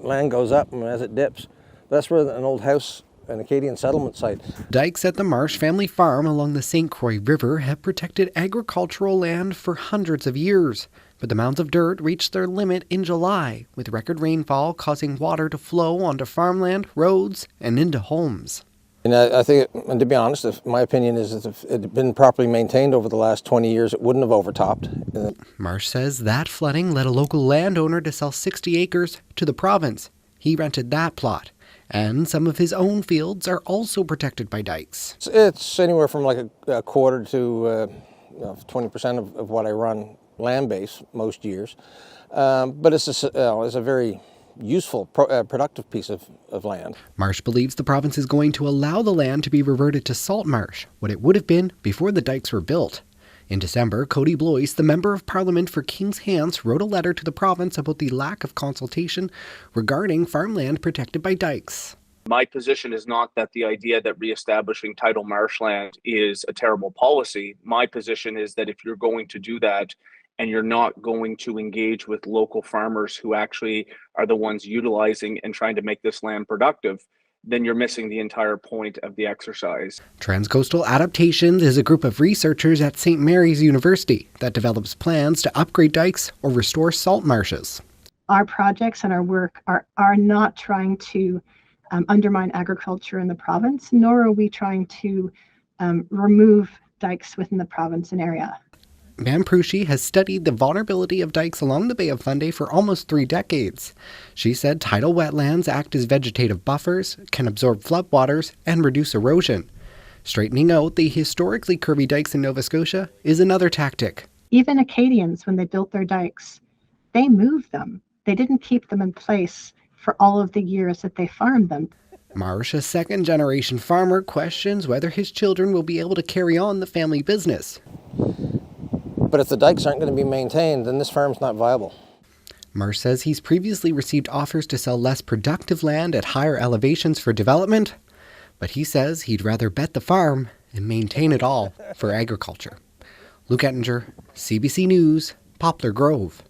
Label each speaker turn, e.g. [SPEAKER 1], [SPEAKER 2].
[SPEAKER 1] land goes up and as it dips. That's where an old house, an Acadian settlement site.
[SPEAKER 2] Dikes at the Marsh family farm along the St. Croix River have protected agricultural land for hundreds of years. But the mounds of dirt reached their limit in July, with record rainfall causing water to flow onto farmland, roads, and into homes.
[SPEAKER 1] And I think, and to be honest, my opinion is that if it had been properly maintained over the last 20 years, it wouldn't have overtopped.
[SPEAKER 2] Marsh says that flooding led a local landowner to sell 60 acres to the province. He rented that plot. And some of his own fields are also protected by dikes.
[SPEAKER 1] It's anywhere from like a quarter to 20% of what I run land base most years. But it's a very useful, productive piece of land.
[SPEAKER 2] Marsh believes the province is going to allow the land to be reverted to salt marsh, what it would have been before the dikes were built. In December, Cody, the Member of Parliament for Kings Hants, wrote a letter to the province about the lack of consultation regarding farmland protected by dikes.
[SPEAKER 3] My position is not that the idea that reestablishing tidal marshland is a terrible policy. My position is that if you're going to do that and you're not going to engage with local farmers who actually are the ones utilizing and trying to make this land productive, then you're missing the entire point of the exercise.
[SPEAKER 2] Transcoastal Adaptation is a group of researchers at St. Mary's University that develops plans to upgrade dikes or restore salt marshes.
[SPEAKER 4] Our projects and our work are not trying to undermine agriculture in the province, nor are we trying to remove dikes within the province and area.
[SPEAKER 2] Pam Prushi has studied the vulnerability of dikes along the Bay of Fundy for almost 3 decades. She said tidal wetlands act as vegetative buffers, can absorb floodwaters, and reduce erosion. Straightening out the historically curvy dikes in Nova Scotia is another tactic.
[SPEAKER 4] Even Acadians, when they built their dikes, they moved them. They didn't keep them in place for all of the years that they farmed them.
[SPEAKER 2] Marsh, a second-generation farmer, questions whether his children will be able to carry on the family business.
[SPEAKER 1] But if the dikes aren't going to be maintained, then this farm's not viable.
[SPEAKER 2] Marsh says he's previously received offers to sell less productive land at higher elevations for development, but he says he'd rather bet the farm and maintain it all for agriculture. Luke Ettinger, CBC News, Poplar Grove.